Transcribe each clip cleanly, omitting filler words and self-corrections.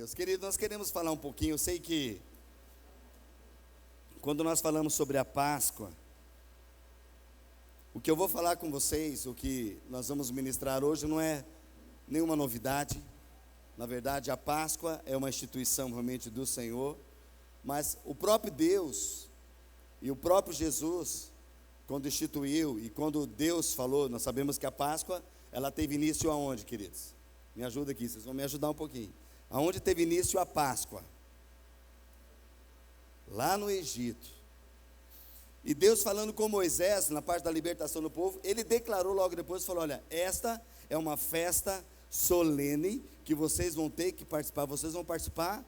Deus. Querido, nós queremos falar um pouquinho. Eu sei que quando nós falamos sobre a Páscoa, o que eu vou falar com vocês, o que nós vamos ministrar hoje não é nenhuma novidade. Na verdade, a Páscoa é uma instituição realmente do Senhor, mas o próprio Deus e o próprio Jesus, quando instituiu e quando Deus falou, nós sabemos que a Páscoa, ela teve início aonde, queridos? Me ajuda aqui, vocês vão me ajudar um pouquinho. Aonde teve início a Páscoa? Lá no Egito. E Deus falando com Moisés, na parte da libertação do povo, ele declarou logo depois, falou: olha, esta é uma festa solene, que vocês vão ter que participar, vocês vão participar,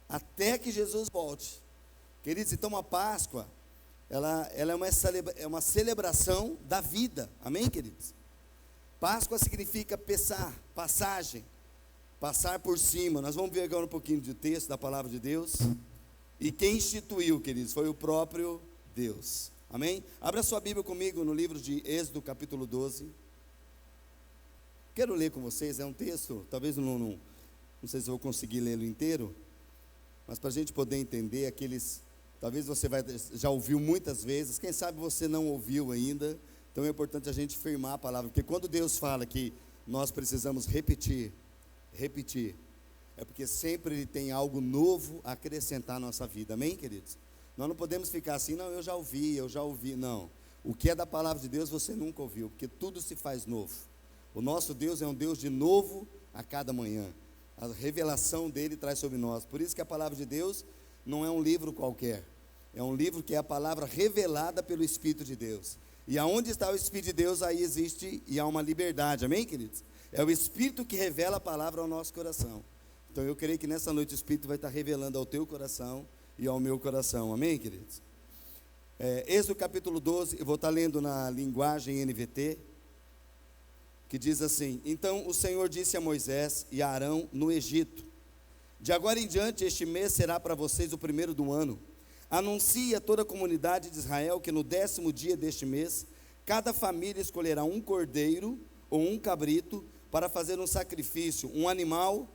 até que Jesus volte. Queridos, então a Páscoa, ela é uma celebração da vida, amém, queridos? Páscoa significa passagem, passar por cima. Nós vamos ver agora um pouquinho de texto da palavra de Deus. E quem instituiu, queridos, foi o próprio Deus, amém? Abra sua Bíblia comigo no livro de Êxodo, capítulo 12. Quero ler com vocês, é um texto, talvez não sei se eu vou conseguir lê-lo inteiro, mas para a gente poder entender talvez você já ouviu muitas vezes, quem sabe você não ouviu ainda. Então é importante a gente firmar a palavra, porque quando Deus fala que nós precisamos repetir, é porque sempre Ele tem algo novo a acrescentar à nossa vida, amém, queridos? Nós não podemos ficar assim, não, eu já ouvi, não. O que é da palavra de Deus você nunca ouviu, porque tudo se faz novo. O nosso Deus é um Deus de novo a cada manhã, a revelação dEle traz sobre nós. Por isso que a palavra de Deus não é um livro qualquer, é um livro que é a palavra revelada pelo Espírito de Deus. E aonde está o Espírito de Deus, aí existe e há uma liberdade, amém, queridos? É o Espírito que revela a palavra ao nosso coração. Então eu creio que nessa noite o Espírito vai estar revelando ao teu coração e ao meu coração, amém, queridos? Êxodo capítulo 12, eu vou estar lendo na linguagem NVT, que diz assim: então o Senhor disse a Moisés e a Arão no Egito: de agora em diante este mês será para vocês o primeiro do ano. Anuncie a toda a comunidade de Israel que no 10º dia deste mês, cada família escolherá um cordeiro ou um cabrito para fazer um sacrifício, um animal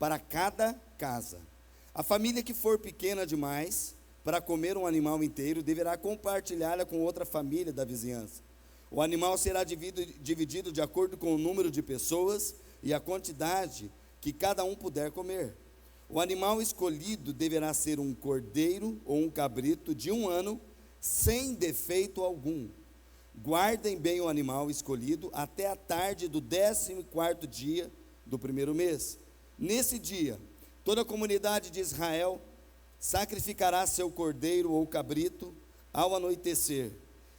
para cada casa. A família que for pequena demais para comer um animal inteiro, deverá compartilhá-la com outra família da vizinhança. O animal será dividido de acordo com o número de pessoas e a quantidade que cada um puder comer. O animal escolhido deverá ser um cordeiro ou um cabrito de 1 ano, sem defeito algum. Guardem bem o animal escolhido até a tarde do 14º dia do primeiro mês. Nesse dia, toda a comunidade de Israel sacrificará seu cordeiro ou cabrito ao anoitecer.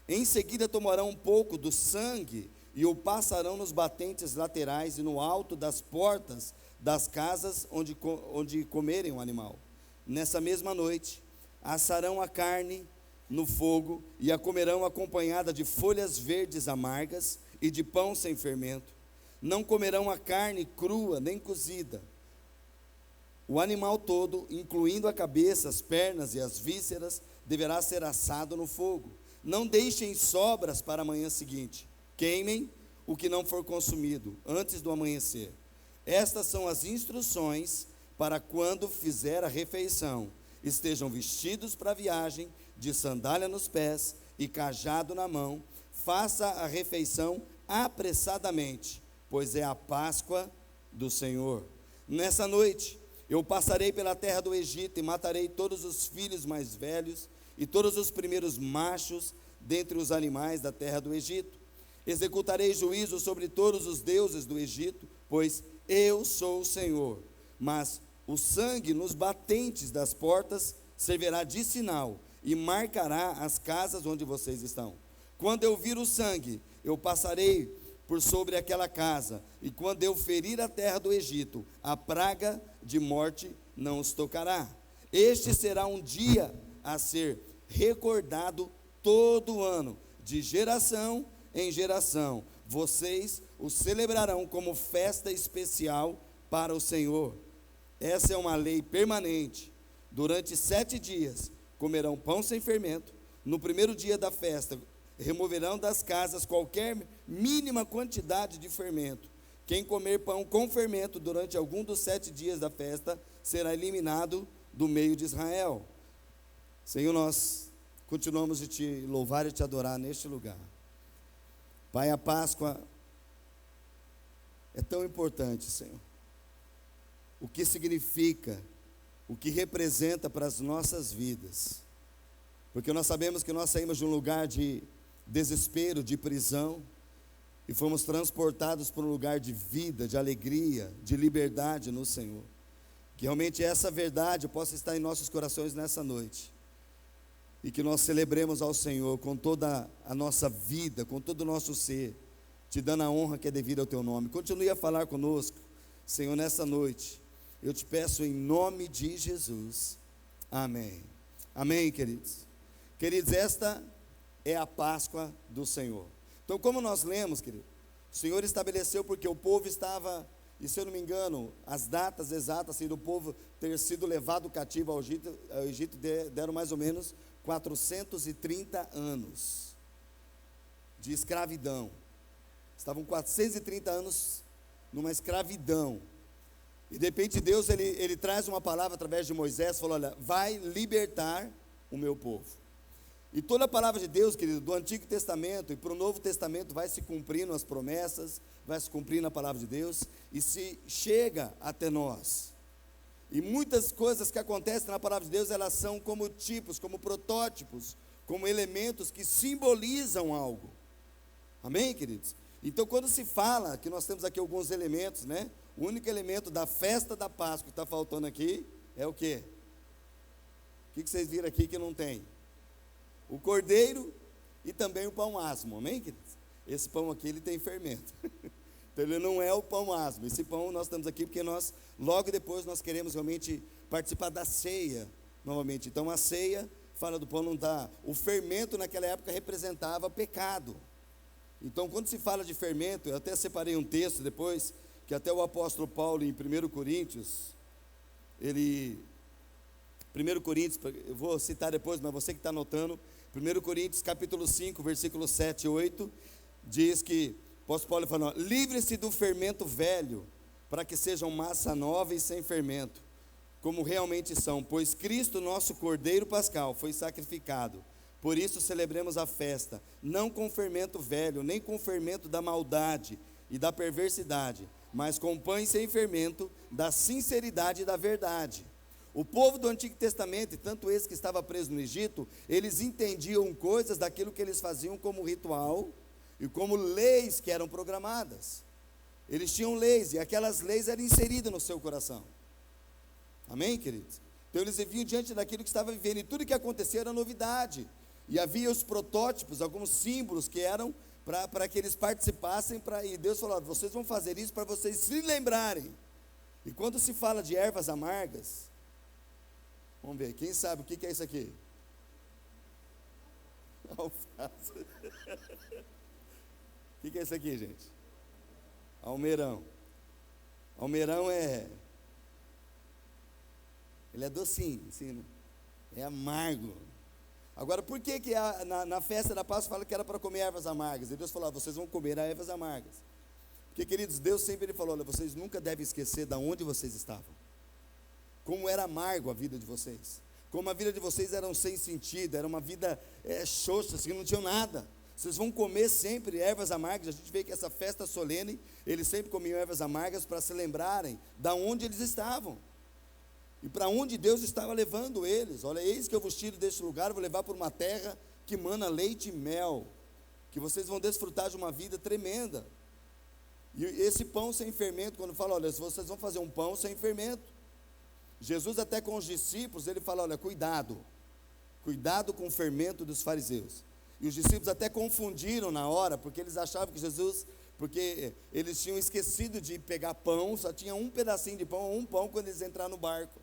Em seguida tomarão um pouco do sangue e o passarão nos batentes laterais e no alto das portas das casas onde comerem o animal. Nessa mesma noite, assarão a carne no fogo e a comerão acompanhada de folhas verdes amargas e de pão sem fermento. Não comerão a carne crua nem cozida. O animal todo, incluindo a cabeça, as pernas e as vísceras, deverá ser assado no fogo. Não deixem sobras para a manhã seguinte. Queimem o que não for consumido antes do amanhecer. Estas são as instruções para quando fizer a refeição. Estejam vestidos para a viagem, de sandália nos pés e cajado na mão. Faça a refeição apressadamente, pois é a Páscoa do Senhor. Nessa noite, eu passarei pela terra do Egito e matarei todos os filhos mais velhos e todos os primeiros machos dentre os animais da terra do Egito. Executarei juízo sobre todos os deuses do Egito, pois eu sou o Senhor. Mas o sangue nos batentes das portas servirá de sinal e marcará as casas onde vocês estão. Quando eu vir o sangue, eu passarei por sobre aquela casa, e quando eu ferir a terra do Egito, a praga de morte não os tocará. Este será um dia a ser recordado todo ano, de geração em geração. Vocês o celebrarão como festa especial para o Senhor. Essa é uma lei permanente. Durante 7 dias comerão pão sem fermento. No primeiro dia da festa removerão das casas qualquer mínima quantidade de fermento. Quem comer pão com fermento durante algum dos 7 dias da festa será eliminado do meio de Israel. Senhor, nós continuamos de te louvar e te adorar neste lugar. Pai, a Páscoa é tão importante, Senhor. O que significa, o que representa para as nossas vidas. Porque nós sabemos que nós saímos de um lugar de desespero, de prisão, e fomos transportados para um lugar de vida, de alegria, de liberdade no Senhor. Que realmente essa verdade possa estar em nossos corações nessa noite. E que nós celebremos ao Senhor com toda a nossa vida, com todo o nosso ser, te dando a honra que é devida ao teu nome. Continue a falar conosco, Senhor, nessa noite. Eu te peço em nome de Jesus. Amém. Amém, queridos. Queridos, esta é a Páscoa do Senhor. Então, como nós lemos, querido, o Senhor estabeleceu porque o povo estava, e se eu não me engano, as datas exatas assim, do povo ter sido levado cativo ao Egito deram mais ou menos 430 anos de escravidão. Estavam 430 anos numa escravidão. E de repente Deus, ele traz uma palavra através de Moisés, falou, olha, vai libertar o meu povo. E toda a palavra de Deus, querido, do Antigo Testamento e para o Novo Testamento vai se cumprindo as promessas, vai se cumprindo a palavra de Deus, e se chega até nós. E muitas coisas que acontecem na palavra de Deus, elas são como tipos, como protótipos, como elementos que simbolizam algo. Amém, queridos? Então, quando se fala, que nós temos aqui alguns elementos, né? O único elemento da festa da Páscoa que está faltando aqui é o quê? O que vocês viram aqui que não tem? O cordeiro e também o pão asmo, amém, queridos? Esse pão aqui, ele tem fermento. Então, ele não é o pão asmo. Esse pão nós estamos aqui porque nós, logo depois, nós queremos realmente participar da ceia, novamente. Então, a ceia, fala do pão, não dá. O fermento, naquela época, representava pecado. Então, quando se fala de fermento, eu até separei um texto depois, que até o apóstolo Paulo, em 1 Coríntios, 1 Coríntios, eu vou citar depois, mas você que está anotando, 1 Coríntios capítulo 5, versículos 7 e 8, diz que, o apóstolo Paulo fala, livre-se do fermento velho, para que sejam massa nova e sem fermento, como realmente são, pois Cristo, nosso Cordeiro Pascal, foi sacrificado. Por isso celebremos a festa, não com fermento velho, nem com fermento da maldade e da perversidade, mas com pães sem fermento, da sinceridade e da verdade. O povo do Antigo Testamento, e tanto esse que estava preso no Egito, eles entendiam coisas daquilo que eles faziam como ritual, e como leis que eram programadas. Eles tinham leis, e aquelas leis eram inseridas no seu coração. Amém, queridos? Então eles viviam diante daquilo que estava vivendo, e tudo que acontecia era novidade. E havia os protótipos, alguns símbolos que eram para que eles participassem, e Deus falou, vocês vão fazer isso para vocês se lembrarem. E quando se fala de ervas amargas, vamos ver, quem sabe o que é isso aqui? Alface. O que é isso aqui, gente? Almeirão. Almeirão ele é docinho, assim, né? É amargo. Agora, por que na festa da Páscoa fala que era para comer ervas amargas? E Deus falou, vocês vão comer ervas amargas. Porque, queridos, Deus sempre falou, olha, vocês nunca devem esquecer de onde vocês estavam. Como era amargo a vida de vocês. Como a vida de vocês era sem sentido, era uma vida xoxa, assim, não tinha nada. Vocês vão comer sempre ervas amargas. A gente vê que essa festa solene, eles sempre comiam ervas amargas para se lembrarem de onde eles estavam. E para onde Deus estava levando eles. Olha, eis que eu vos tiro deste lugar, vou levar por uma terra que mana leite e mel, que vocês vão desfrutar de uma vida tremenda. E esse pão sem fermento, quando fala, olha, vocês vão fazer um pão sem fermento. Jesus até com os discípulos, ele fala, olha, cuidado com o fermento dos fariseus. E os discípulos até confundiram na hora, porque eles achavam que Jesus, porque eles tinham esquecido de pegar pão, só tinha um pedacinho de pão, um pão quando eles entraram no barco.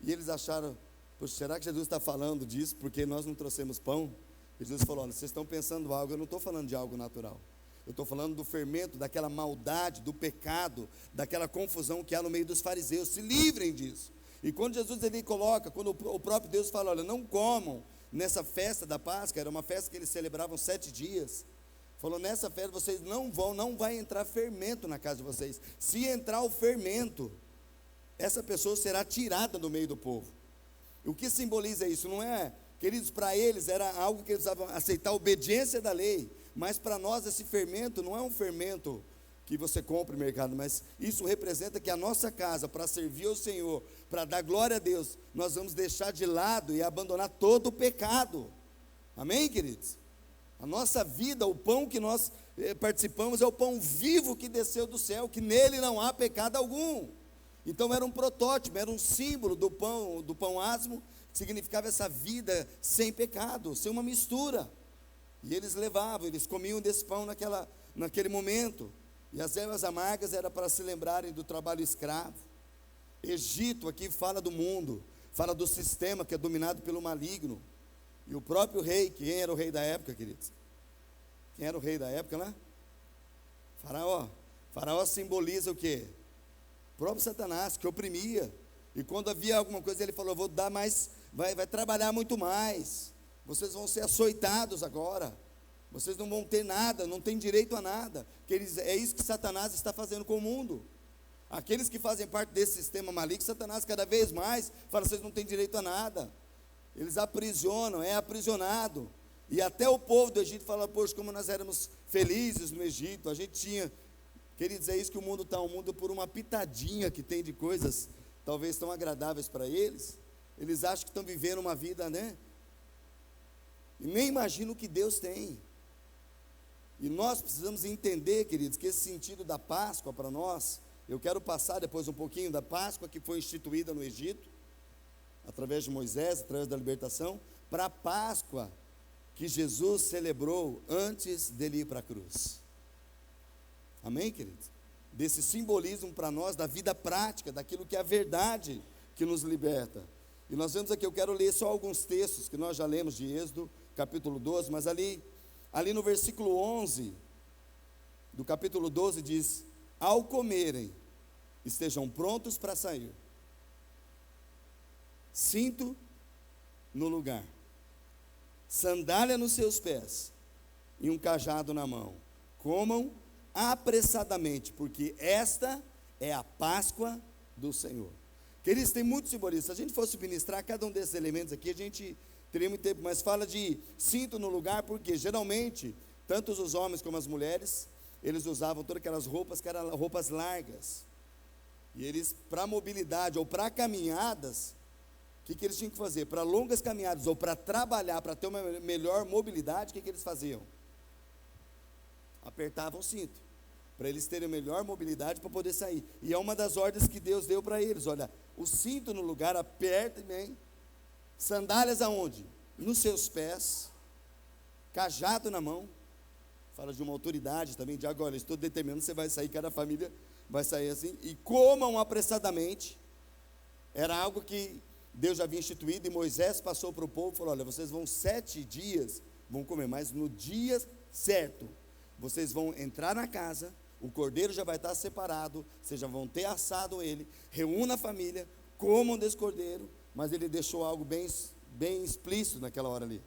E eles acharam, poxa, será que Jesus está falando disso, porque nós não trouxemos pão? E Jesus falou, olha, vocês estão pensando algo, eu não estou falando de algo natural. Eu estou falando do fermento, daquela maldade, do pecado, daquela confusão que há no meio dos fariseus, se livrem disso. E quando Jesus ele coloca, quando o próprio Deus fala, olha, não comam nessa festa da Páscoa, era uma festa que eles celebravam 7 dias, Falou, nessa festa vocês não vai entrar fermento na casa de vocês. Se entrar o fermento, essa pessoa será tirada do meio do povo. O que simboliza isso? Não é, queridos, para eles era algo que eles precisavam aceitar a obediência da lei, mas para nós esse fermento não é um fermento que você compra no mercado, mas isso representa que a nossa casa, para servir ao Senhor, para dar glória a Deus, nós vamos deixar de lado e abandonar todo o pecado. Amém, queridos? A nossa vida, o pão que nós participamos é o pão vivo que desceu do céu, que nele não há pecado algum. Então era um protótipo, era um símbolo do pão asmo, que significava essa vida sem pecado, sem uma mistura. E eles levavam, eles comiam desse pão naquele momento. E as ervas amargas era para se lembrarem do trabalho escravo. Egito aqui fala do mundo, fala do sistema que é dominado pelo maligno. E o próprio rei, quem era o rei da época, queridos? Quem era o rei da época lá? Faraó. Faraó simboliza o quê? O próprio Satanás, que oprimia. E quando havia alguma coisa, ele falou, vou dar mais, vai trabalhar muito mais. Vocês vão ser açoitados agora. Vocês não vão ter nada, não têm direito a nada. É isso que Satanás está fazendo com o mundo. Aqueles que fazem parte desse sistema maligno, Satanás cada vez mais fala, vocês não têm direito a nada. Eles aprisionam, é aprisionado. E até o povo do Egito fala, poxa, como nós éramos felizes no Egito, a gente tinha, queridos, é isso que o mundo está, o mundo por uma pitadinha que tem de coisas, talvez tão agradáveis para eles, eles acham que estão vivendo uma vida, né? E nem imaginam o que Deus tem. E nós precisamos entender, queridos, que esse sentido da Páscoa para nós, eu quero passar depois um pouquinho da Páscoa que foi instituída no Egito, através de Moisés, através da libertação, para a Páscoa que Jesus celebrou antes dele ir para a cruz. Amém, queridos? Desse simbolismo para nós, da vida prática, daquilo que é a verdade que nos liberta. E nós vemos aqui, eu quero ler só alguns textos que nós já lemos de Êxodo, capítulo 12, mas ali no versículo 11, do capítulo 12 diz, ao comerem, estejam prontos para sair, cinto no lugar, sandália nos seus pés e um cajado na mão. Comam apressadamente, porque esta é a Páscoa do Senhor. Queridos, tem muito simbolismo. Se a gente fosse ministrar cada um desses elementos aqui, a gente teria muito tempo, mas fala de cinto no lugar, porque geralmente, tanto os homens como as mulheres, eles usavam todas aquelas roupas que eram roupas largas. E eles, para mobilidade ou para caminhadas, o que eles tinham que fazer? Para longas caminhadas ou para trabalhar, para ter uma melhor mobilidade, o que eles faziam? Apertavam o cinto, para eles terem melhor mobilidade para poder sair. E é uma das ordens que Deus deu para eles, olha, o cinto no lugar, aperta bem, sandálias aonde? Nos seus pés, cajado na mão, fala de uma autoridade também, de agora, estou determinando, você vai sair, cada família vai sair assim, e comam apressadamente. Era algo que Deus já havia instituído, e Moisés passou para o povo e falou, olha, vocês vão 7 dias, vão comer, mas no dia certo, vocês vão entrar na casa, o cordeiro já vai estar separado, vocês já vão ter assado ele, reúna a família, comam desse cordeiro, mas ele deixou algo bem explícito naquela hora ali.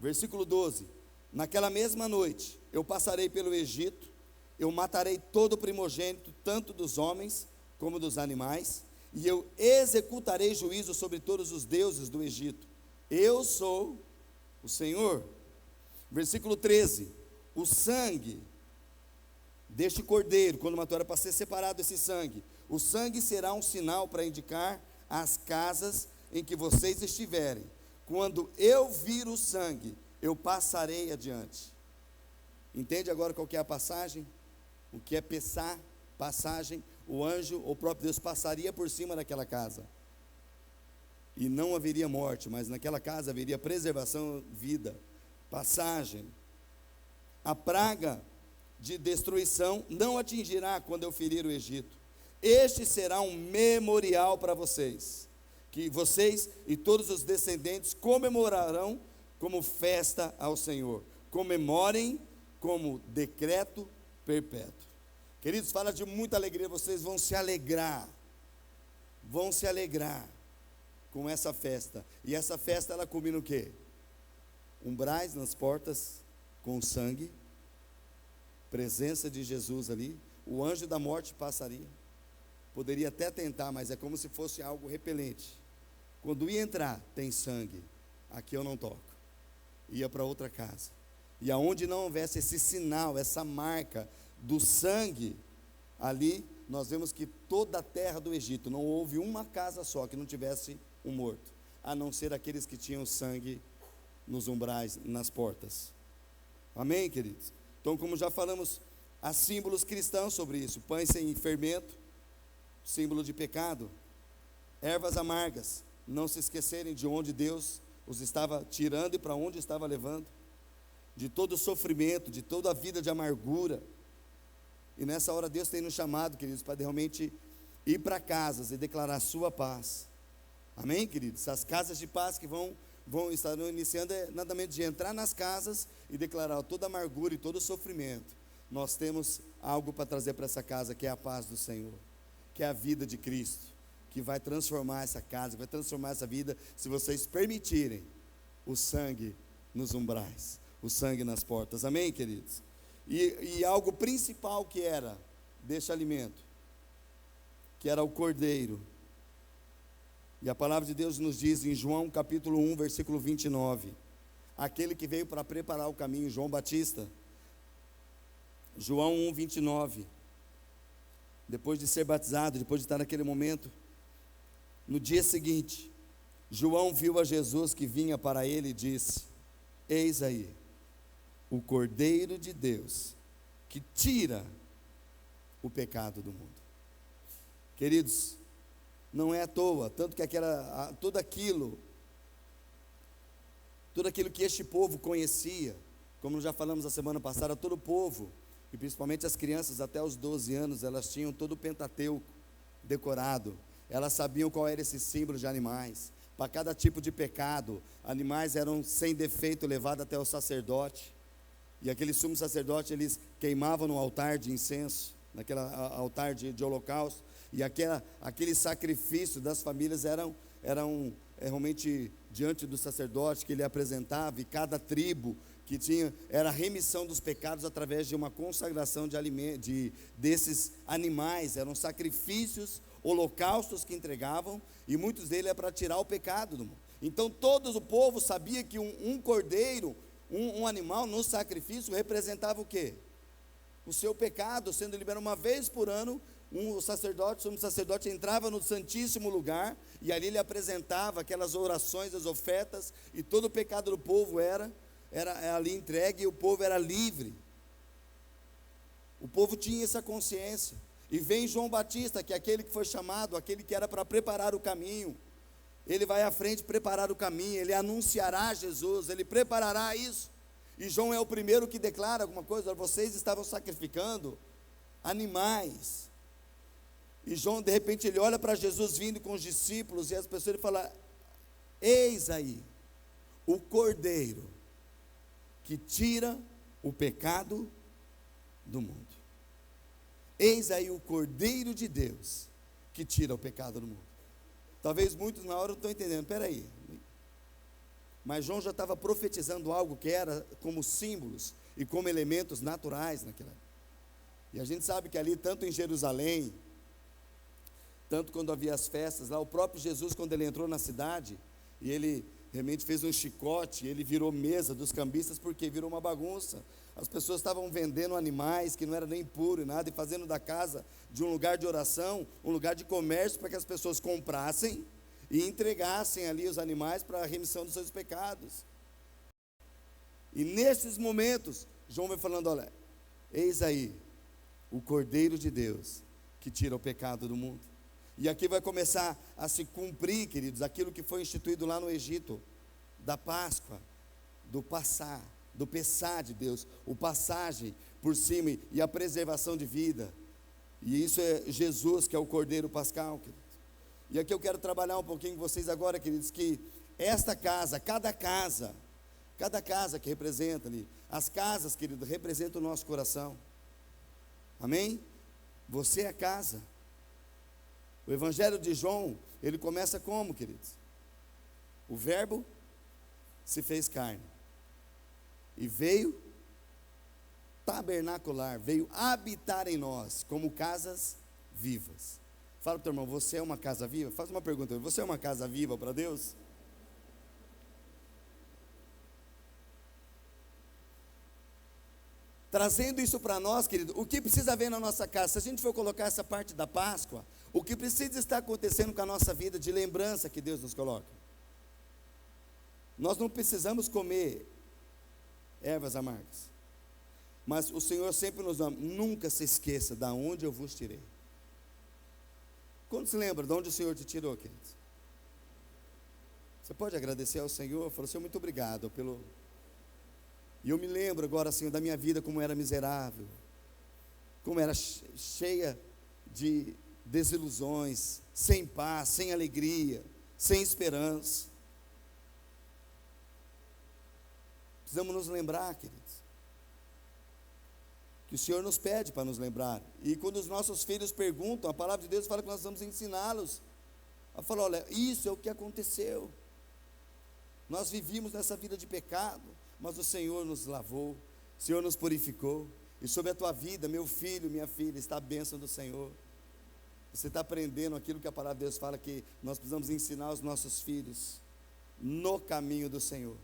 Versículo 12, naquela mesma noite, eu passarei pelo Egito, eu matarei todo o primogênito, tanto dos homens como dos animais, e eu executarei juízo sobre todos os deuses do Egito. Eu sou o Senhor. Versículo 13, o sangue deste cordeiro, quando matou, era para ser separado esse sangue, o sangue será um sinal para indicar as casas em que vocês estiverem. Quando eu vir o sangue, eu passarei adiante. Entende agora qual que é a passagem? O que é passar? Passagem. O anjo, o próprio Deus, passaria por cima daquela casa. E não haveria morte, mas naquela casa haveria preservação, vida, passagem. A praga de destruição não atingirá quando eu ferir o Egito. Este será um memorial para vocês, que vocês e todos os descendentes comemorarão como festa ao Senhor. Comemorem como decreto perpétuo. Queridos, fala de muita alegria, vocês vão se alegrar com essa festa. E essa festa, ela combina o quê? Umbrais nas portas com sangue, presença de Jesus ali, o anjo da morte passaria, poderia até tentar, mas é como se fosse algo repelente. Quando ia entrar, tem sangue, aqui eu não toco, ia para outra casa, e aonde não houvesse esse sinal, essa marca do sangue, ali nós vemos que toda a terra do Egito, não houve uma casa só que não tivesse um morto, a não ser aqueles que tinham sangue nos umbrais, nas portas. Amém, queridos? Então, como já falamos, há símbolos cristãos sobre isso: pães sem fermento, símbolo de pecado; ervas amargas, não se esquecerem de onde Deus os estava tirando e para onde estava levando, de todo o sofrimento, de toda a vida de amargura. E nessa hora Deus tem nos chamado, queridos, para realmente ir para casas e declarar a sua paz. Amém, queridos? As casas de paz que vão estar iniciando, é nada menos de entrar nas casas e declarar toda a amargura e todo o sofrimento. Nós temos algo para trazer para essa casa, que é a paz do Senhor, que é a vida de Cristo, que vai transformar essa casa, vai transformar essa vida, se vocês permitirem o sangue nos umbrais, o sangue nas portas. Amém, queridos? E algo principal que era deste alimento, que era o cordeiro. E a palavra de Deus nos diz em João capítulo 1, versículo 29, aquele que veio para preparar o caminho, João Batista. João 1, 29, depois de ser batizado, depois de estar naquele momento, no dia seguinte, João viu a Jesus que vinha para ele e disse: eis aí, o Cordeiro de Deus, que tira o pecado do mundo. Queridos, não é à toa, tanto que tudo aquilo que este povo conhecia, como já falamos a semana passada, todo o povo, e principalmente as crianças até os 12 anos, elas tinham todo o Pentateuco decorado, elas sabiam qual era esse símbolo de animais. Para cada tipo de pecado, animais eram sem defeito levados até o sacerdote, e aquele sumo sacerdote, eles queimavam no altar de incenso, naquele altar de holocausto, e aquele sacrifício das famílias eram realmente diante do sacerdote, que ele apresentava, e cada tribo que tinha, era a remissão dos pecados através de uma consagração desses animais. Eram sacrifícios, holocaustos que entregavam, e muitos deles é para tirar o pecado do mundo. Então todo o povo sabia que um cordeiro, um animal no sacrifício representava o quê? O seu pecado, sendo liberado uma vez por ano. O sumo sacerdote entrava no santíssimo lugar, e ali ele apresentava aquelas orações, as ofertas, e todo o pecado do povo era ali entregue, e o povo era livre. O povo tinha essa consciência. E vem João Batista, que é aquele que foi chamado, aquele que era para preparar o caminho. Ele vai à frente preparar o caminho, ele anunciará Jesus, ele preparará isso. E João é o primeiro que declara alguma coisa: vocês estavam sacrificando animais. E João, de repente, ele olha para Jesus vindo com os discípulos, e as pessoas, ele fala: eis aí, o Cordeiro, que tira o pecado do mundo. Eis aí o Cordeiro de Deus, que tira o pecado do mundo. Talvez muitos na hora não estão entendendo, peraí, mas João já estava profetizando algo que era como símbolos e como elementos naturais naquela. E a gente sabe que ali, tanto em Jerusalém, tanto quando havia as festas lá, o próprio Jesus, quando ele entrou na cidade, e ele realmente fez um chicote, ele virou mesa dos cambistas, porque virou uma bagunça. As pessoas estavam vendendo animais que não era nem puro e nada, e fazendo da casa de um lugar de oração, um lugar de comércio, para que as pessoas comprassem e entregassem ali os animais para a remissão dos seus pecados. E nesses momentos, João vai falando: olha, eis aí o Cordeiro de Deus, que tira o pecado do mundo. E aqui vai começar a se cumprir, queridos, aquilo que foi instituído lá no Egito, da Páscoa, do passar, do Pessá de Deus, o passagem por cima e a preservação de vida. E isso é Jesus, que é o Cordeiro Pascal, queridos. E aqui eu quero trabalhar um pouquinho com vocês agora, queridos, que esta casa, cada casa que representa ali, as casas, queridos, representam o nosso coração. Amém? Você é a casa. O Evangelho de João, ele começa como, queridos? O Verbo se fez carne e veio tabernacular, veio habitar em nós como casas vivas. Fala para o teu irmão, você é uma casa viva? Faz uma pergunta, você é uma casa viva para Deus? Trazendo isso para nós, querido, o que precisa haver na nossa casa? Se a gente for colocar essa parte da Páscoa, o que precisa estar acontecendo com a nossa vida de lembrança que Deus nos coloca? Nós não precisamos comer ervas amargas, mas o Senhor sempre nos ama. Nunca se esqueça de onde eu vos tirei. Quando se lembra de onde o Senhor te tirou, queridos? Você pode agradecer ao Senhor, falar, Senhor, muito obrigado pelo... E eu me lembro agora, Senhor, da minha vida, como era miserável, como era cheia de desilusões, sem paz, sem alegria, sem esperança. Precisamos nos lembrar, queridos, que o Senhor nos pede para nos lembrar. E quando os nossos filhos perguntam, a palavra de Deus fala que nós vamos ensiná-los a falar, olha, isso é o que aconteceu. Nós vivíamos nessa vida de pecado, mas o Senhor nos lavou, o Senhor nos purificou, e sobre a tua vida, meu filho, minha filha, está a bênção do Senhor. Você está aprendendo aquilo que a palavra de Deus fala, que nós precisamos ensinar os nossos filhos no caminho do Senhor,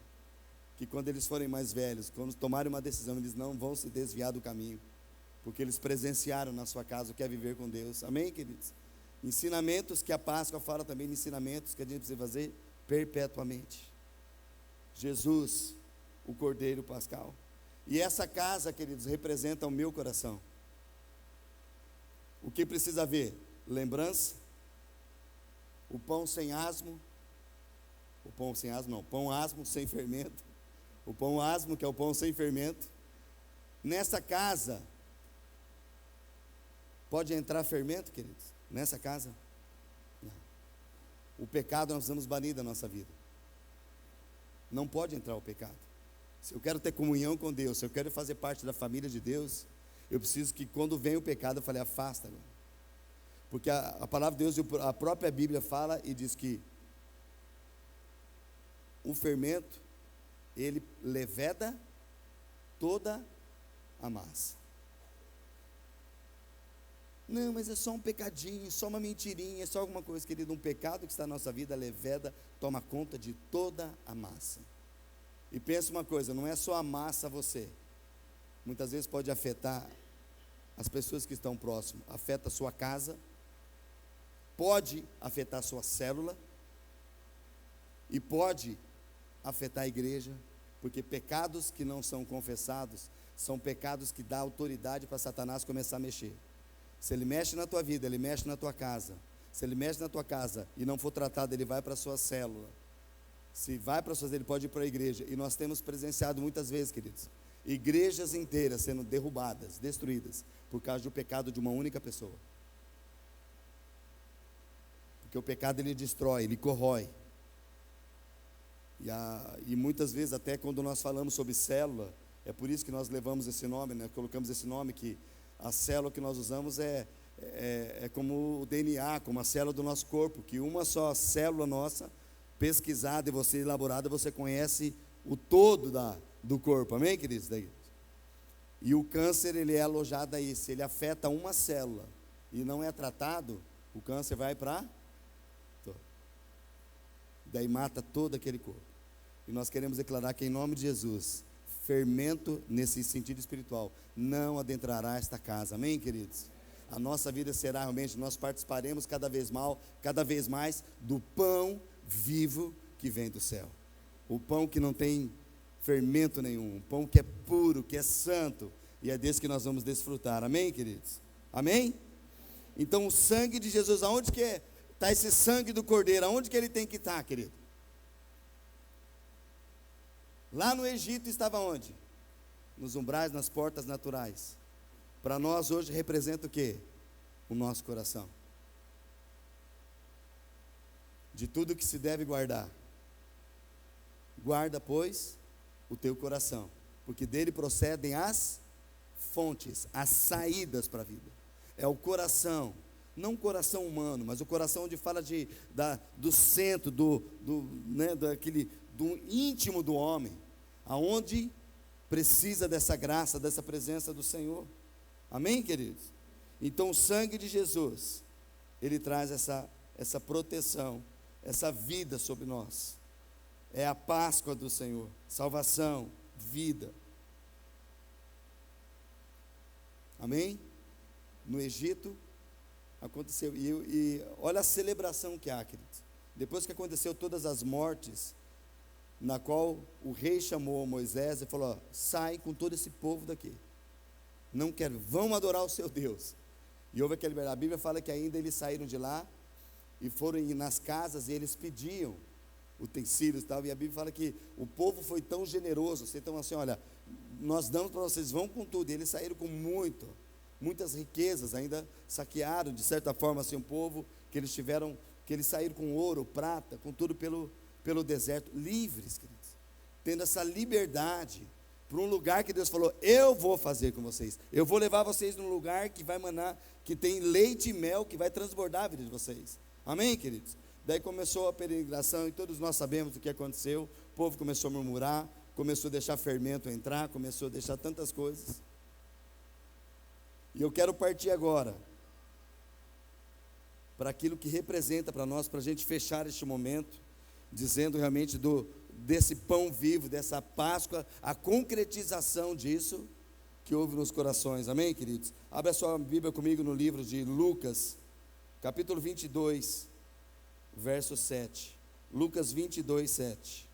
que quando eles forem mais velhos, quando tomarem uma decisão, eles não vão se desviar do caminho, porque eles presenciaram na sua casa o que é viver com Deus, amém, queridos? Ensinamentos que a Páscoa fala também, ensinamentos que a gente precisa fazer perpetuamente. Jesus, o Cordeiro Pascal. E essa casa, queridos, representa o meu coração. O que precisa haver? Lembrança, o pão sem asmo, o pão sem asmo não, pão asmo sem fermento, o pão asmo que é o pão sem fermento. Nessa casa, pode entrar fermento, queridos? Nessa casa? Não. O pecado nós precisamos banir da nossa vida. Não pode entrar o pecado. Se eu quero ter comunhão com Deus, se eu quero fazer parte da família de Deus, eu preciso que quando vem o pecado, eu fale, afasta agora. Porque a palavra de Deus, a própria Bíblia fala e diz que o fermento, ele leveda toda a massa. Não, mas é só um pecadinho, só uma mentirinha, é só alguma coisa, querido. Um pecado que está na nossa vida, leveda, toma conta de toda a massa. E pensa uma coisa, não é só a massa você. Muitas vezes pode afetar as pessoas que estão próximas. Afeta a sua casa, pode afetar a sua célula, e pode afetar a igreja, porque pecados que não são confessados, são pecados que dão autoridade para Satanás começar a mexer. Se ele mexe na tua vida, ele mexe na tua casa. Se ele mexe na tua casa e não for tratado, ele vai para a sua célula. Se vai para a sua célula, ele pode ir para a igreja. E nós temos presenciado muitas vezes, queridos, igrejas inteiras sendo derrubadas, destruídas, por causa do pecado de uma única pessoa. Porque o pecado ele destrói, ele corrói. E muitas vezes, até quando nós falamos sobre célula, é por isso que nós levamos esse nome, né? Colocamos esse nome, que a célula que nós usamos é como o DNA, como a célula do nosso corpo, que uma só célula nossa, pesquisada e você elaborada, você conhece o todo do corpo, amém, queridos? E o câncer, ele é alojado aí, se ele afeta uma célula e não é tratado, o câncer vai para... Daí mata todo aquele corpo. E nós queremos declarar que em nome de Jesus, fermento nesse sentido espiritual não adentrará esta casa, amém, queridos? A nossa vida será realmente, nós participaremos cada vez mais do pão vivo que vem do céu. O pão que não tem fermento nenhum, o pão que é puro, que é santo, e é desse que nós vamos desfrutar, amém, queridos? Amém? Então o sangue de Jesus, aonde que está esse sangue do Cordeiro? Aonde que ele tem que estar, querido? Lá no Egito estava onde? Nos umbrais, nas portas naturais. Para nós hoje representa o quê? O nosso coração. De tudo que se deve guardar. Guarda, pois, o teu coração, porque dele procedem as fontes, as saídas para a vida. É o coração, não o coração humano, mas o coração onde fala do centro, do íntimo do homem, aonde precisa dessa graça, dessa presença do Senhor. Amém, queridos? Então o sangue de Jesus, ele traz essa proteção, essa vida sobre nós. É a Páscoa do Senhor, salvação, vida. Amém? No Egito aconteceu, e olha a celebração que há, queridos. Depois que aconteceu todas as mortes, na qual o rei chamou Moisés e falou: ó, sai com todo esse povo daqui, não quero, vão adorar o seu Deus. E houve aquela liberdade. A Bíblia fala que ainda eles saíram de lá e foram nas casas, e eles pediam utensílios e tal, e a Bíblia fala que o povo foi tão generoso, então assim, olha, nós damos para vocês, vão com tudo. E eles saíram com muitas riquezas, ainda saquearam de certa forma assim, um povo que eles saíram com ouro, prata, com tudo pelo deserto, livres, queridos, tendo essa liberdade, para um lugar que Deus falou: eu vou fazer com vocês, eu vou levar vocês num lugar que vai manar, que tem leite e mel, que vai transbordar a vida de vocês. Amém, queridos? Daí começou a peregrinação, e todos nós sabemos o que aconteceu. O povo começou a murmurar, começou a deixar fermento entrar, começou a deixar tantas coisas. E eu quero partir agora para aquilo que representa para nós, para a gente fechar este momento, dizendo realmente desse pão vivo, dessa Páscoa, a concretização disso que houve nos corações. Amém, queridos? Abra a sua Bíblia comigo no livro de Lucas, capítulo 22, verso 7. Lucas 22, 7.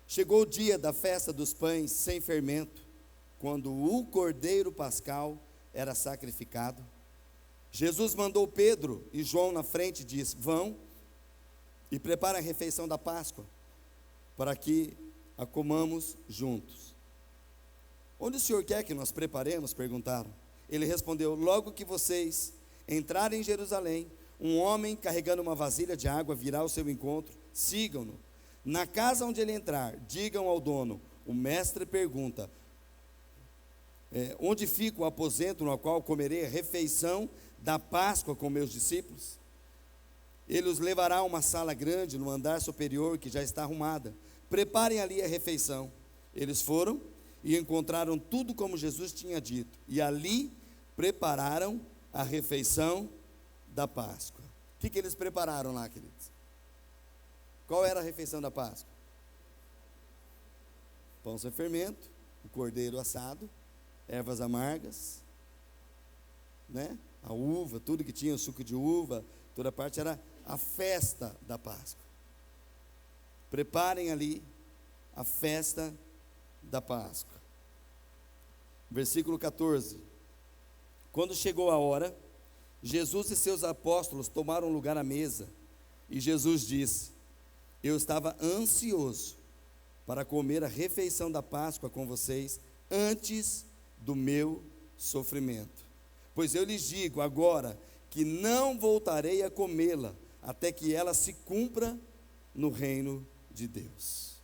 Chegou o dia da festa dos pães sem fermento, quando o cordeiro pascal era sacrificado. Jesus mandou Pedro e João na frente e disse: vão e preparem a refeição da Páscoa, para que a comamos juntos. Onde o Senhor quer que nós preparemos? Perguntaram. Ele respondeu: logo que vocês entrarem em Jerusalém, um homem carregando uma vasilha de água virá ao seu encontro, sigam-no. Na casa onde ele entrar, digam ao dono: o mestre pergunta, onde fica o aposento no qual comerei a refeição da Páscoa com meus discípulos? Ele os levará a uma sala grande no andar superior que já está arrumada. Preparem ali a refeição. Eles foram e encontraram tudo como Jesus tinha dito, e ali prepararam a refeição da Páscoa. O que eles prepararam lá, queridos? Qual era a refeição da Páscoa? Pão sem fermento, o cordeiro assado, ervas amargas, né? A uva, tudo que tinha, o suco de uva, toda a parte era a festa da Páscoa. Preparem ali a festa da Páscoa. Versículo 14. Quando chegou a hora, Jesus e seus apóstolos tomaram lugar à mesa, e Jesus disse: eu estava ansioso para comer a refeição da Páscoa com vocês antes do meu sofrimento. Pois eu lhes digo agora que não voltarei a comê-la até que ela se cumpra no reino de Deus.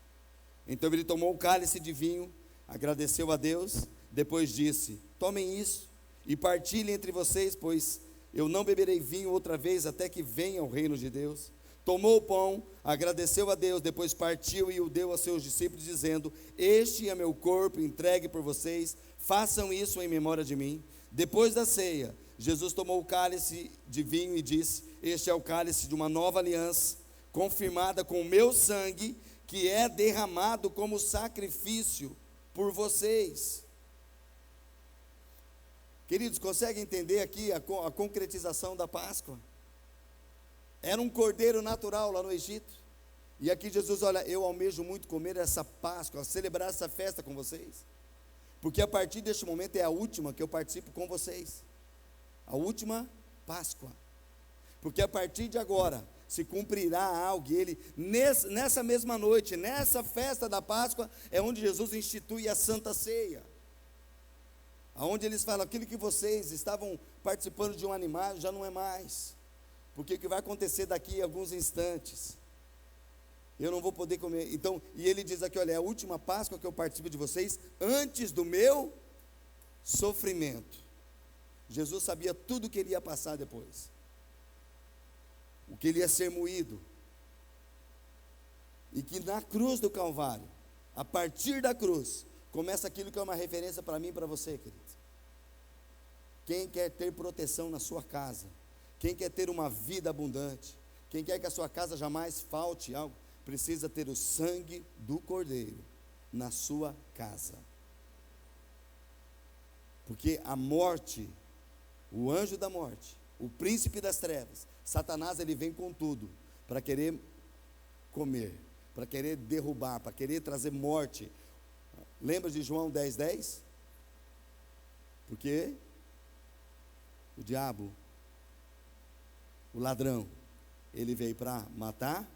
Então ele tomou o cálice de vinho, agradeceu a Deus, depois disse: tomem isso e partilhem entre vocês, pois eu não beberei vinho outra vez até que venha o reino de Deus. Tomou o pão, agradeceu a Deus, depois partiu e o deu a seus discípulos, dizendo: este é meu corpo entregue por vocês, façam isso em memória de mim. Depois da ceia, Jesus tomou o cálice de vinho e disse: este é o cálice de uma nova aliança, confirmada com o meu sangue, que é derramado como sacrifício por vocês. Queridos, conseguem entender aqui a concretização da Páscoa? Era um cordeiro natural lá no Egito, e aqui Jesus: olha, eu almejo muito comer essa Páscoa, celebrar essa festa com vocês, porque a partir deste momento é a última que eu participo com vocês, a última Páscoa, porque a partir de agora se cumprirá algo. E ele, nessa mesma noite, nessa festa da Páscoa, é onde Jesus institui a Santa Ceia, aonde eles falam: aquilo que vocês estavam participando de um animal, já não é mais, porque o que vai acontecer daqui a alguns instantes, eu não vou poder comer. Então, e ele diz aqui: olha, é a última Páscoa que eu participo de vocês antes do meu sofrimento. Jesus sabia tudo o que ele ia passar depois, o que ele ia ser moído, e que na cruz do Calvário, a partir da cruz, começa aquilo que é uma referência para mim e para você, queridos. Quem quer ter proteção na sua casa, quem quer ter uma vida abundante, quem quer que a sua casa jamais falte algo, precisa ter o sangue do Cordeiro na sua casa. Porque a morte, o anjo da morte, o príncipe das trevas, Satanás, ele vem com tudo, para querer comer, para querer derrubar, para querer trazer morte. Lembra de João 10:10? Porque o diabo, o ladrão, ele veio para matar,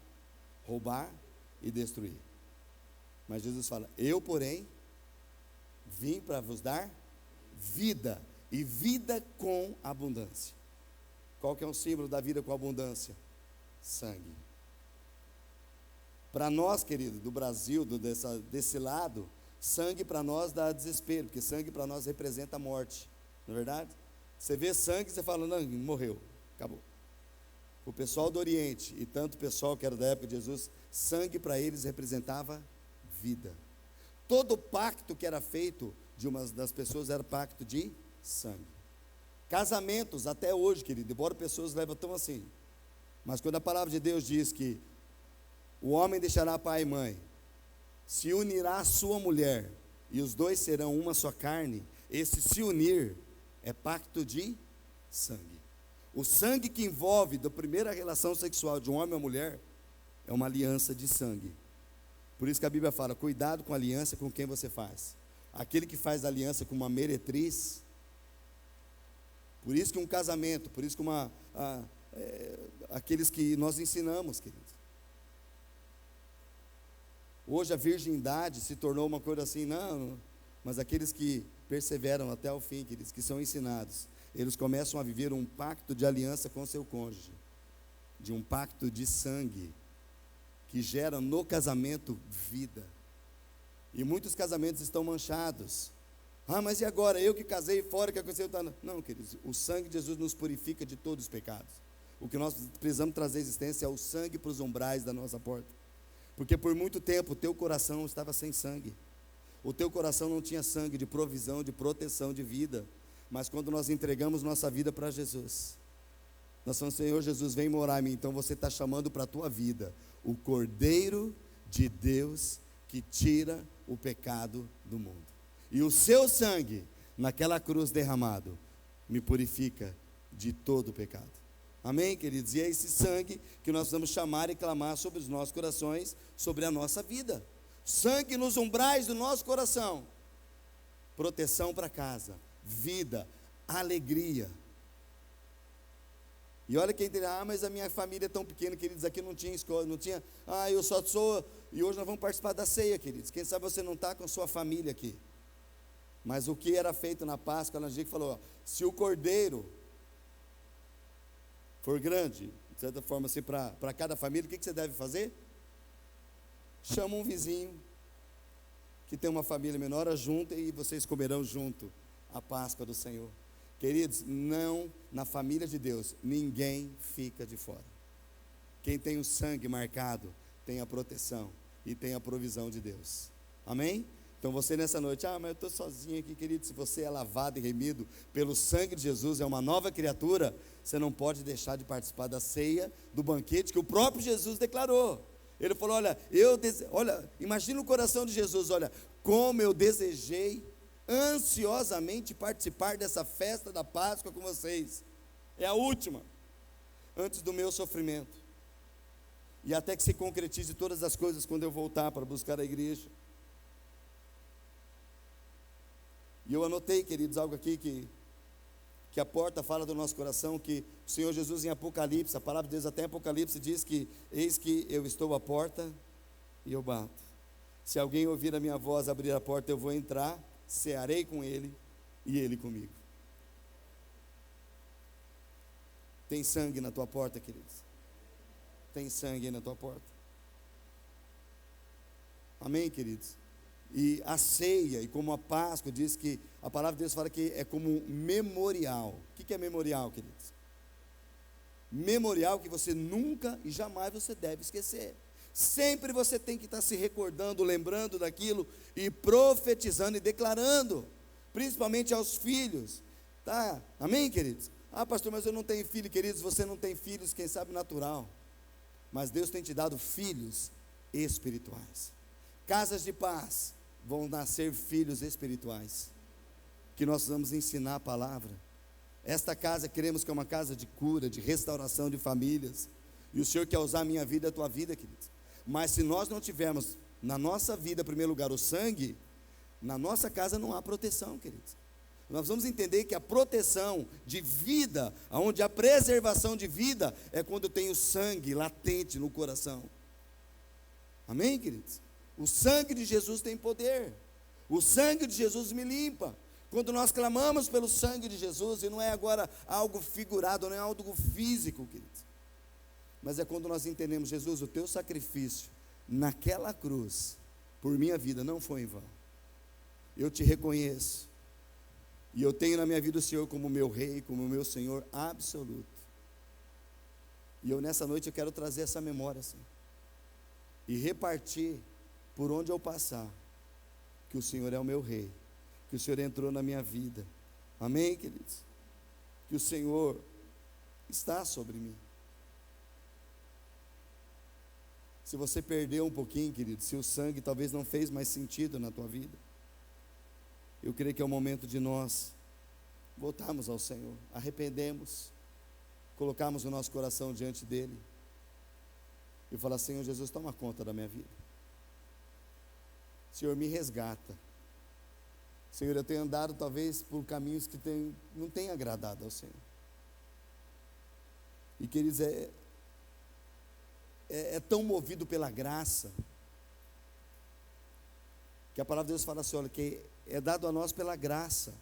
roubar e destruir. Mas Jesus fala: eu, porém, vim para vos dar vida, e vida com abundância. Qual que é o símbolo da vida com abundância? Sangue. Para nós, querido, do Brasil, desse lado, sangue para nós dá desespero, porque sangue para nós representa a morte, não é verdade? Você vê sangue, você fala: não, morreu, acabou. O pessoal do Oriente, e tanto o pessoal que era da época de Jesus, sangue para eles representava vida. Todo pacto que era feito de uma das pessoas era pacto de sangue. Casamentos até hoje, querido, embora pessoas levam tão assim, mas quando a palavra de Deus diz que o homem deixará pai e mãe, se unirá à sua mulher, e os dois serão uma só carne, esse se unir é pacto de sangue. O sangue que envolve da primeira relação sexual de um homem e uma mulher é uma aliança de sangue. Por isso que a Bíblia fala: cuidado com a aliança com quem você faz. Aquele que faz aliança com uma meretriz. Por isso que um casamento, por isso que aqueles que nós ensinamos, queridos. Hoje a virgindade se tornou uma coisa assim, não, mas aqueles que perseveram até o fim, queridos, que são ensinados, eles começam a viver um pacto de aliança com seu cônjuge, de um pacto de sangue, que gera no casamento vida. E muitos casamentos estão manchados. Ah, mas e agora? Eu que casei fora, que aconteceu? Não, queridos, o sangue de Jesus nos purifica de todos os pecados. O que nós precisamos trazer à existência é o sangue para os umbrais da nossa porta. Porque por muito tempo o teu coração estava sem sangue. O teu coração não tinha sangue de provisão, de proteção, de vida. Mas quando nós entregamos nossa vida para Jesus, nós falamos: Senhor Jesus, vem morar em mim. Então você está chamando para a tua vida o Cordeiro de Deus que tira o pecado do mundo. E o seu sangue, naquela cruz derramado, me purifica de todo o pecado. Amém, queridos? E é esse sangue que nós vamos chamar e clamar sobre os nossos corações, sobre a nossa vida. Sangue nos umbrais do nosso coração. Proteção para casa, vida, alegria. E olha quem diz: ah, mas a minha família é tão pequena, queridos, aqui não tinha escola, não tinha, eu só sou, e hoje nós vamos participar da ceia, queridos. Quem sabe você não está com sua família aqui. Mas o que era feito na Páscoa, ela falou: se o cordeiro for grande, de certa forma assim, para cada família, o que você deve fazer? Chama um vizinho que tem uma família menor, junta, e vocês comerão junto a Páscoa do Senhor. Queridos, não, na família de Deus, ninguém fica de fora. Quem tem o sangue marcado, tem a proteção e tem a provisão de Deus. Amém? Então você nessa noite: mas eu estou sozinho aqui, querido. Se você é lavado e remido pelo sangue de Jesus, é uma nova criatura, você não pode deixar de participar da ceia, do banquete que o próprio Jesus declarou. Ele falou: olha, imagina o coração de Jesus: olha, como eu desejei ansiosamente participar dessa festa da Páscoa com vocês. É a última, antes do meu sofrimento, e até que se concretize todas as coisas quando eu voltar para buscar a igreja. E eu anotei, queridos, algo aqui que a porta fala do nosso coração, que o Senhor Jesus em Apocalipse, a palavra de Deus até em Apocalipse diz que: eis que eu estou à porta e eu bato. Se alguém ouvir a minha voz, abrir a porta, eu vou entrar, cearei com ele e ele comigo. Tem sangue na tua porta, queridos? Tem sangue aí na tua porta? Amém, queridos? E a ceia, e como a Páscoa, diz que a palavra de Deus fala que é como um memorial. O que é memorial, queridos? Memorial que você nunca e jamais você deve esquecer. Sempre você tem que estar se recordando, lembrando daquilo e profetizando e declarando, principalmente aos filhos, tá? Amém, queridos? Ah, pastor, mas eu não tenho filho, queridos. Você não tem filhos, quem sabe natural, mas Deus tem te dado filhos espirituais. Casas de paz vão nascer filhos espirituais, que nós vamos ensinar a palavra. Esta casa, queremos que é uma casa de cura, de restauração de famílias, e o Senhor quer usar a minha vida, a tua vida, queridos. Mas se nós não tivermos na nossa vida, em primeiro lugar, o sangue, na nossa casa não há proteção, queridos. Nós vamos entender que a proteção de vida, onde a preservação de vida, é quando eu tenho sangue latente no coração. Amém, queridos? O sangue de Jesus tem poder. O sangue de Jesus me limpa. Quando nós clamamos pelo sangue de Jesus, e não é agora algo figurado, não é algo físico, queridos, mas é quando nós entendemos: Jesus, o teu sacrifício naquela cruz, por minha vida, não foi em vão. Eu te reconheço, e eu tenho na minha vida o Senhor como meu Rei, como meu Senhor absoluto. E eu nessa noite eu quero trazer essa memória, assim, e repartir por onde eu passar, que o Senhor é o meu Rei, que o Senhor entrou na minha vida. Amém, queridos? Que o Senhor está sobre mim. Se você perdeu um pouquinho, querido, se o sangue talvez não fez mais sentido na tua vida, eu creio que é o momento de nós voltarmos ao Senhor, arrependemos, colocarmos o nosso coração diante dEle e falar: Senhor Jesus, toma conta da minha vida. Senhor, me resgata. Senhor, eu tenho andado talvez por caminhos que não têm agradado ao Senhor. E queridos, é tão movido pela graça, que a palavra de Deus fala assim: olha, que é dado a nós pela graça,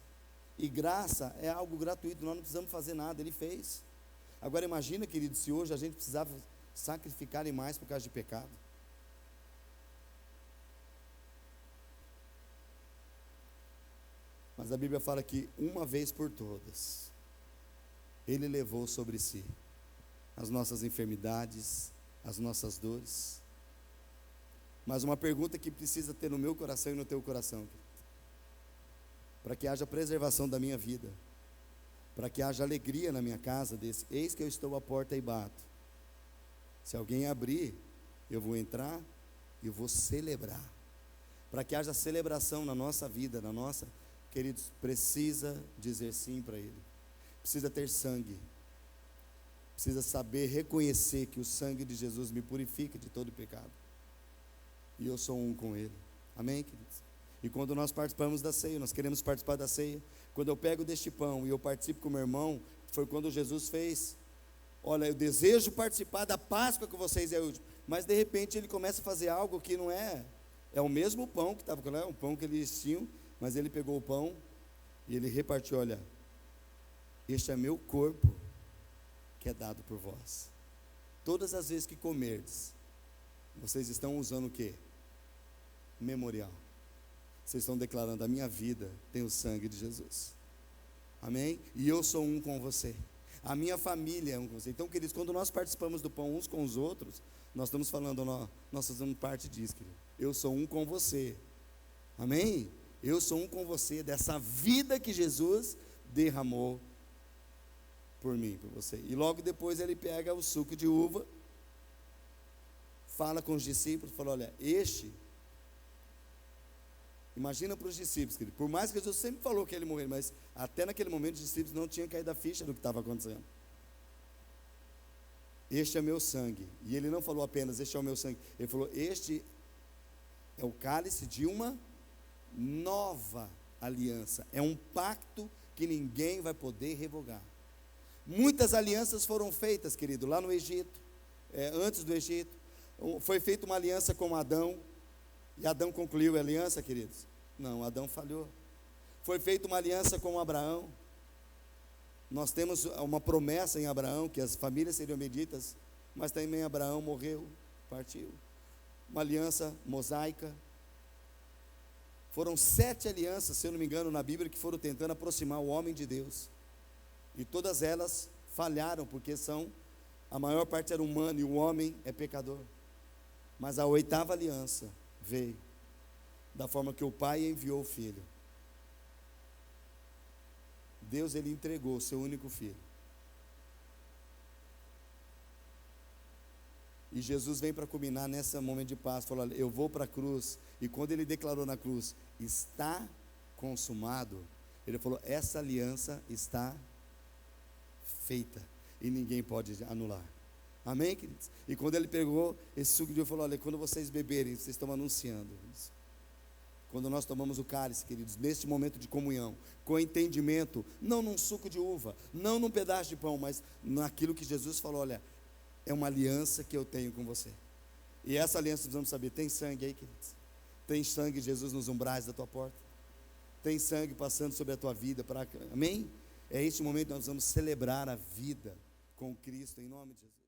e graça é algo gratuito, nós não precisamos fazer nada, Ele fez. Agora imagina, querido, se hoje a gente precisava sacrificar mais por causa de pecado. Mas a Bíblia fala que uma vez por todas, Ele levou sobre si as nossas enfermidades, as nossas dores. Mas uma pergunta que precisa ter no meu coração e no teu coração, para que haja preservação da minha vida, para que haja alegria na minha casa, eis que eu estou à porta e bato. Se alguém abrir, eu vou entrar e eu vou celebrar. Para que haja celebração na nossa vida, queridos, precisa dizer sim para Ele, precisa ter sangue, precisa saber reconhecer que o sangue de Jesus me purifica de todo pecado, e eu sou um com Ele. Amém, queridos? E quando nós participamos da ceia, nós queremos participar da ceia, quando eu pego deste pão e eu participo com o meu irmão, foi quando Jesus fez: olha, eu desejo participar da Páscoa com vocês, mas de repente ele começa a fazer algo que não é o mesmo pão que estava, é um pão que eles tinham, mas ele pegou o pão e ele repartiu: olha, este é meu corpo que é dado por vós. Todas as vezes que comerdes, vocês estão usando o quê? Memorial. Vocês estão declarando: a minha vida tem o sangue de Jesus. Amém? E eu sou um com você. A minha família é um com você. Então, queridos, quando nós participamos do pão uns com os outros, nós estamos falando: nós fazemos parte disso, querido. Eu sou um com você. Amém? Eu sou um com você, dessa vida que Jesus derramou por mim, por você. E logo depois ele pega o suco de uva, fala com os discípulos, fala: olha, imagina para os discípulos, querido, por mais que Jesus sempre falou que ele morreu, mas até naquele momento os discípulos não tinham caído a ficha do que estava acontecendo. Este é meu sangue. E ele não falou apenas: este é o meu sangue. Ele falou: este é o cálice de uma nova aliança. É um pacto que ninguém vai poder revogar. Muitas alianças foram feitas, querido, lá no Egito, antes do Egito. Foi feita uma aliança com Adão, e Adão concluiu a aliança, queridos? Não, Adão falhou. Foi feita uma aliança com Abraão. Nós temos uma promessa em Abraão, que as famílias seriam benditas, mas também Abraão morreu, partiu. Uma aliança mosaica. Foram 7 alianças, se eu não me engano, na Bíblia, que foram tentando aproximar o homem de Deus, e todas elas falharam, porque a maior parte era humana, e o homem é pecador. Mas a 8ª aliança veio da forma que o Pai enviou o Filho. Deus, Ele entregou o seu único Filho. E Jesus vem para culminar nesse momento de paz, falou, olha, eu vou para a cruz, e quando Ele declarou na cruz, está consumado, Ele falou, essa aliança está feita, e ninguém pode anular. Amém, queridos? E quando Ele pegou esse suco de uva, falou, olha, quando vocês beberem, vocês estão anunciando isso. Quando nós tomamos o cálice, queridos, neste momento de comunhão, com entendimento, não num suco de uva, não num pedaço de pão, mas naquilo que Jesus falou, olha, é uma aliança que eu tenho com você. E essa aliança nós vamos saber, tem sangue aí, queridos? Tem sangue de Jesus nos umbrais da tua porta? Tem sangue passando sobre a tua vida, amém? É este momento que nós vamos celebrar a vida com Cristo, em nome de Jesus.